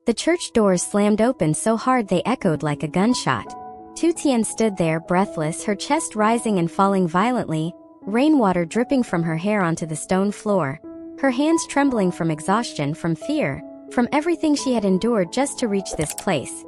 The church doors slammed open so hard they echoed like a gunshot. Tử Tiên stood there, breathless, her chest rising and falling violently, rainwater dripping from her hair onto the stone floor, her hands trembling from exhaustion, from fear, from everything she had endured just to reach this place.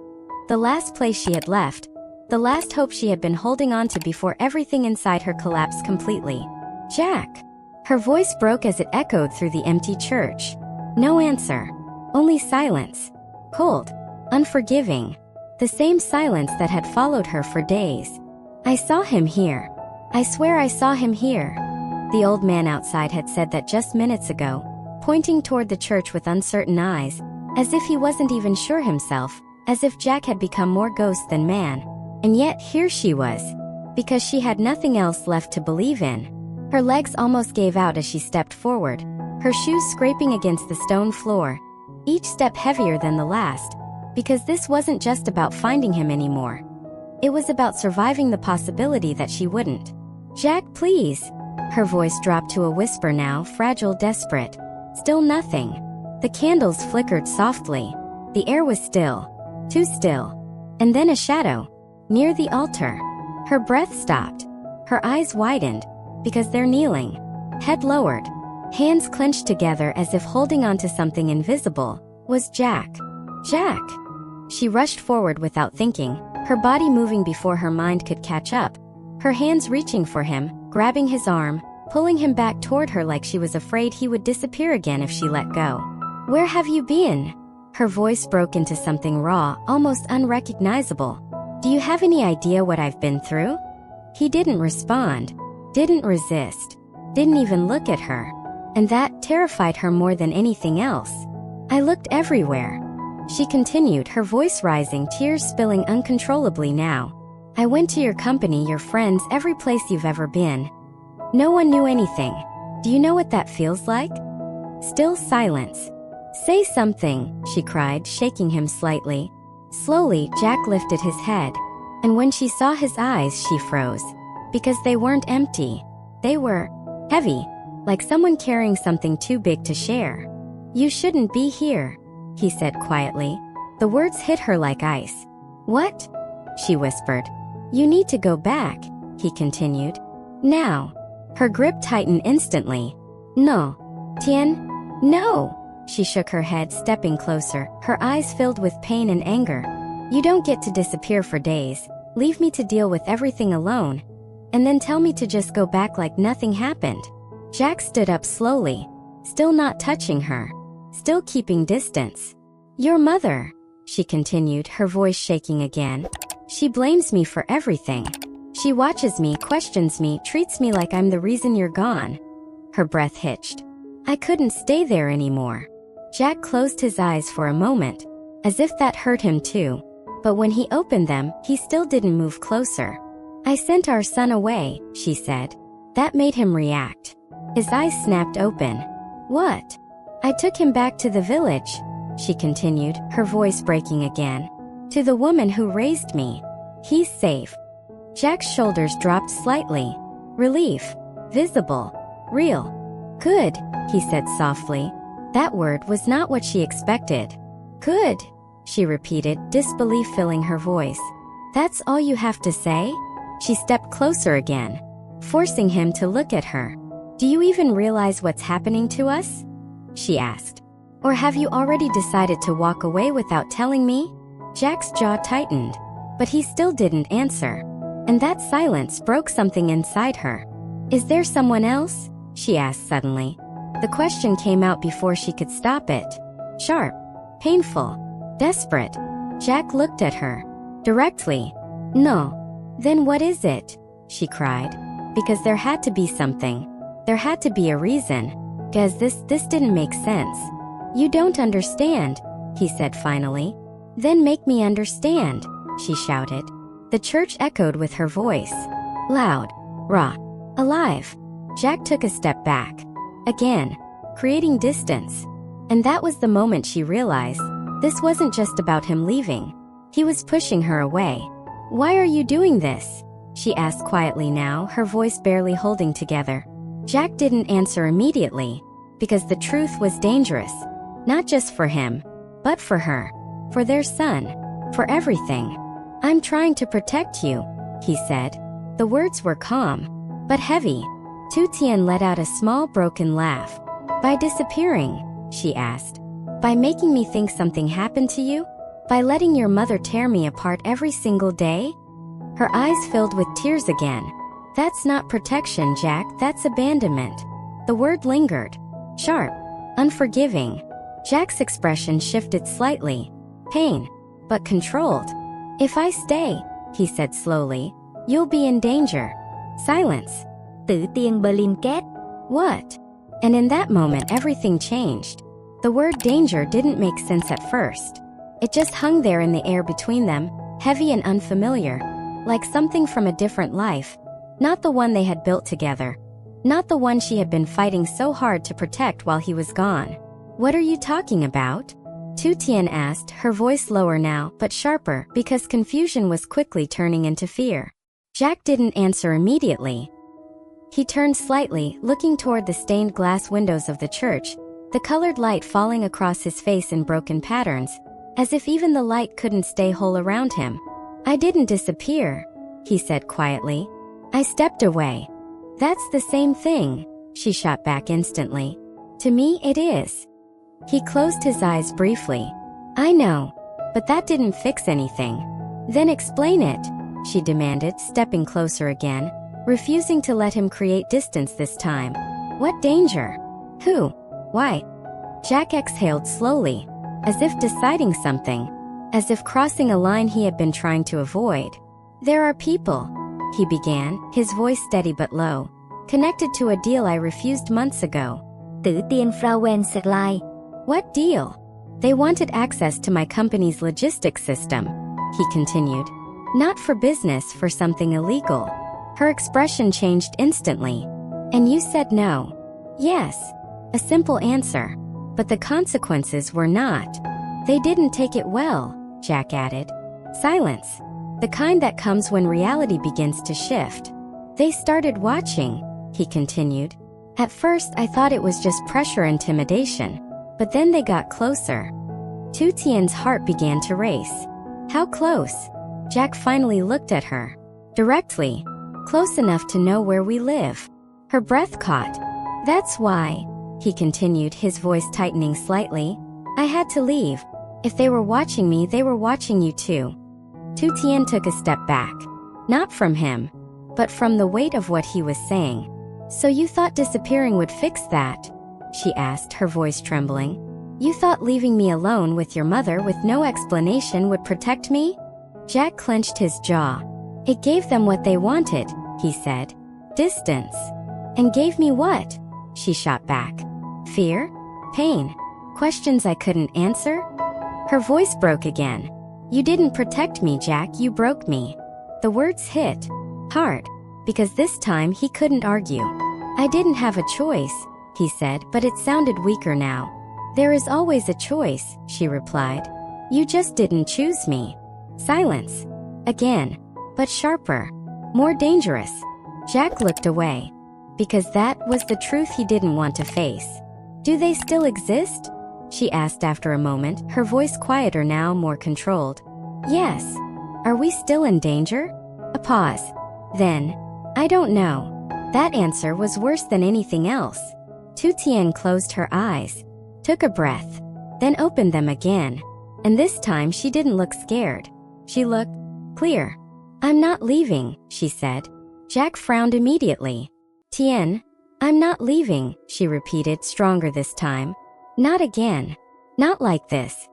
The last place she had left, the last hope she had been holding on to before everything inside her collapsed completely. "Jack!" Her voice broke as it echoed through the empty church. No answer. Only silence. Cold. Unforgiving. The same silence that had followed her for days. "I saw him here. I swear I saw him here." The old man outside had said that just minutes ago, pointing toward the church with uncertain eyes, as if he wasn't even sure himself, as if Jack had become more ghost than man. And yet here she was, because she had nothing else left to believe in. Her legs almost gave out as she stepped forward, her shoes scraping against the stone floor, each step heavier than the last, because this wasn't just about finding him anymore. It was about surviving the possibility that she wouldn't. "Jack, please." Her voice dropped to a whisper now, fragile, desperate. Still nothing. The candles flickered softly. The air was still. Too still. And then a shadow. Near the altar. Her breath stopped. Her eyes widened, because they're kneeling. Head lowered. Hands clenched together as if holding onto something invisible, was Jack. "Jack!" She rushed forward without thinking, her body moving before her mind could catch up, her hands reaching for him, grabbing his arm, pulling him back toward her like she was afraid he would disappear again if she let go. "Where have you been?" Her voice broke into something raw, almost unrecognizable. "Do you have any idea what I've been through?" He didn't respond, didn't resist, didn't even look at her. And that terrified her more than anything else. "I looked everywhere," she continued, her voice rising, tears spilling uncontrollably now. "I went to your company, your friends, every place you've ever been. No one knew anything. Do you know what that feels like?" Still silence. "Say something," she cried, shaking him slightly. Slowly, Jack lifted his head. And when she saw his eyes, she froze. Because they weren't empty. They were heavy, like someone carrying something too big to share. "You shouldn't be here," he said quietly. The words hit her like ice. "What?" she whispered. "You need to go back," he continued. "Now." Her grip tightened instantly. "No. Tien? No!" She shook her head, stepping closer, her eyes filled with pain and anger. "You don't get to disappear for days, leave me to deal with everything alone, and then tell me to just go back like nothing happened." Jack stood up slowly, still not touching her, still keeping distance. "Your mother," she continued, her voice shaking again. "She blames me for everything. She watches me, questions me, treats me like I'm the reason you're gone." Her breath hitched. "I couldn't stay there anymore." Jack closed his eyes for a moment, as if that hurt him too. But when he opened them, he still didn't move closer. "I sent our son away," she said. That made him react. His eyes snapped open. "What?" "I took him back to the village," she continued, her voice breaking again. "To the woman who raised me. He's safe." Jack's shoulders dropped slightly. Relief. Visible. Real. "Good," he said softly. That word was not what she expected. "Good," she repeated, disbelief filling her voice. "That's all you have to say?" She stepped closer again, forcing him to look at her. "Do you even realize what's happening to us?" she asked. "Or have you already decided to walk away without telling me?" Jack's jaw tightened, but he still didn't answer. And that silence broke something inside her. "Is there someone else?" she asked suddenly. The question came out before she could stop it. Sharp. Painful. Desperate. Jack looked at her. Directly. "No." "Then what is it?" she cried. Because there had to be something. There had to be a reason. Because this didn't make sense. "You don't understand," he said finally. "Then make me understand," she shouted. The church echoed with her voice. Loud. Raw. Alive. Jack took a step back. Again. Creating distance. And that was the moment she realized this wasn't just about him leaving. He was pushing her away. "Why are you doing this?" she asked quietly now, her voice barely holding together. Jack didn't answer immediately, because the truth was dangerous. Not just for him, but for her. For their son. For everything. I'm trying to protect you, he said. The words were calm, but heavy. Tu Tian let out a small broken laugh. By disappearing, she asked. By making me think something happened to you? By letting your mother tear me apart every single day? Her eyes filled with tears again. That's not protection, Jack, that's abandonment. The word lingered. Sharp. Unforgiving. Jack's expression shifted slightly. Pain. But controlled. If I stay, he said slowly, you'll be in danger. Silence. Tử Tiên Blinket. What? And in that moment everything changed. The word danger didn't make sense at first. It just hung there in the air between them, heavy and unfamiliar, like something from a different life. Not the one they had built together. Not the one she had been fighting so hard to protect while he was gone. What are you talking about? Tu Tian asked, her voice lower now, but sharper, because confusion was quickly turning into fear. Jack didn't answer immediately. He turned slightly, looking toward the stained glass windows of the church, the colored light falling across his face in broken patterns, as if even the light couldn't stay whole around him. I didn't disappear, he said quietly. I stepped away. That's the same thing, she shot back instantly. To me it is. He closed his eyes briefly. I know, but that didn't fix anything. Then explain it, she demanded, stepping closer again, refusing to let him create distance this time. What danger? Who? Why? Jack exhaled slowly, as if deciding something, as if crossing a line he had been trying to avoid. There are people, he began, his voice steady but low, connected to a deal I refused months ago. Tử Tiên Frauenserlei. What deal? They wanted access to my company's logistics system, he continued. Not for business, for something illegal. Her expression changed instantly. And you said no. Yes. A simple answer. But the consequences were not. They didn't take it well, Jack added. Silence. The kind that comes when reality begins to shift. They started watching, he continued. At first I thought it was just pressure, intimidation. But then they got closer. Tu Tian's heart began to race. How close? Jack finally looked at her. Directly. Close enough to know where we live. Her breath caught. That's why, he continued, his voice tightening slightly. I had to leave. If they were watching me, they were watching you too. Tu Tian took a step back. Not from him, but from the weight of what he was saying. So you thought disappearing would fix that? She asked, her voice trembling. You thought leaving me alone with your mother with no explanation would protect me? Jack clenched his jaw. It gave them what they wanted, he said. Distance. And gave me what? She shot back. Fear? Pain? Questions I couldn't answer? Her voice broke again. You didn't protect me, Jack, you broke me. The words hit hard, because this time he couldn't argue. I didn't have a choice, he said, but it sounded weaker now. There is always a choice, she replied. You just didn't choose me. Silence. Again. But sharper. More dangerous. Jack looked away. Because that was the truth he didn't want to face. Do they still exist? She asked after a moment, her voice quieter now, more controlled. Yes. Are we still in danger? A pause. Then, I don't know. That answer was worse than anything else. Tu Tian closed her eyes, took a breath, then opened them again. And this time she didn't look scared. She looked clear. I'm not leaving, she said. Jack frowned immediately. Tian, I'm not leaving, she repeated, stronger this time. Not again. Not like this.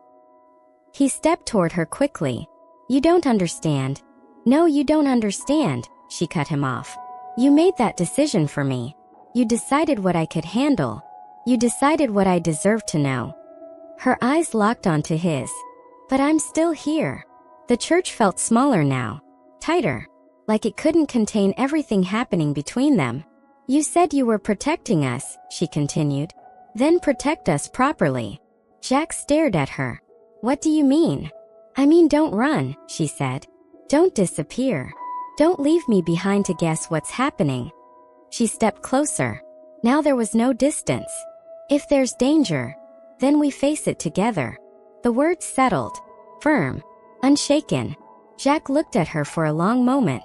He stepped toward her quickly. You don't understand. No, you don't understand, she cut him off. You made that decision for me. You decided what I could handle. You decided what I deserved to know. Her eyes locked onto his. But I'm still here. The church felt smaller now. Tighter. Like it couldn't contain everything happening between them. You said you were protecting us, she continued. Then protect us properly. Jack stared at her. What do you mean? I mean, don't run, she said. Don't disappear. Don't leave me behind to guess what's happening. She stepped closer. Now there was no distance. If there's danger, then we face it together. The words settled. firm, unshaken. Jack looked at her for a long moment,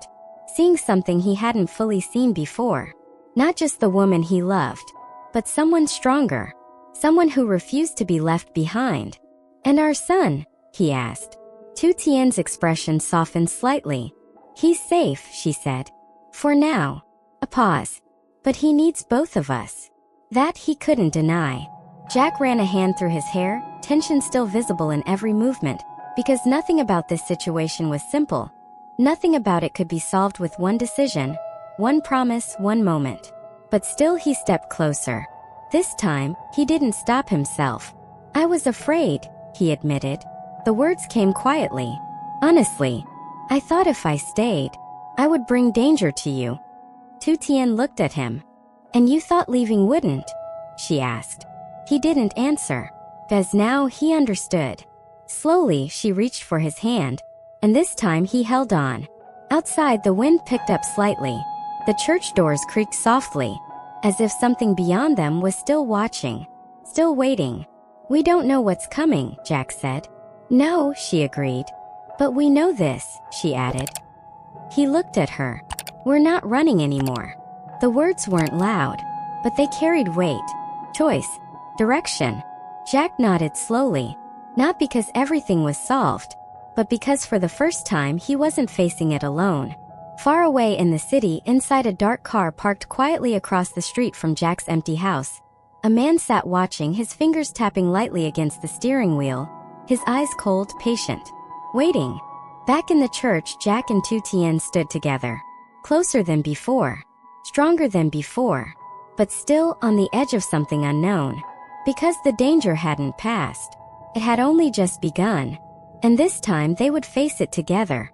seeing something he hadn't fully seen before. Not just the woman he loved, but someone stronger, someone who refused to be left behind. "And our son?" he asked. Tu Tian's expression softened slightly. "He's safe," she said. "For now." A pause. "But he needs both of us." That he couldn't deny. Jack ran a hand through his hair, tension still visible in every movement, because nothing about this situation was simple. Nothing about it could be solved with one decision, one promise, one moment. But still he stepped closer. This time, he didn't stop himself. "I was afraid," he admitted. The words came quietly. "Honestly, I thought if I stayed, I would bring danger to you." Tu Tian looked at him. "And you thought leaving wouldn't?" she asked. He didn't answer, because now he understood. Slowly, she reached for his hand, and this time he held on. Outside, the wind picked up slightly. The church doors creaked softly, as if something beyond them was still watching, still waiting. "We don't know what's coming," Jack said. "No," she agreed. "But we know this," she added. He looked at her. "We're not running anymore." The words weren't loud, but they carried weight, choice, direction. Jack nodded slowly, not because everything was solved, but because for the first time he wasn't facing it alone. Far away in the city, inside a dark car parked quietly across the street from Jack's empty house, a man sat watching, his fingers tapping lightly against the steering wheel, his eyes cold, patient, waiting. Back in the church, Jack and Tu Tian stood together, closer than before, stronger than before, but still on the edge of something unknown. Because the danger hadn't passed. It had only just begun. And this time they would face it together.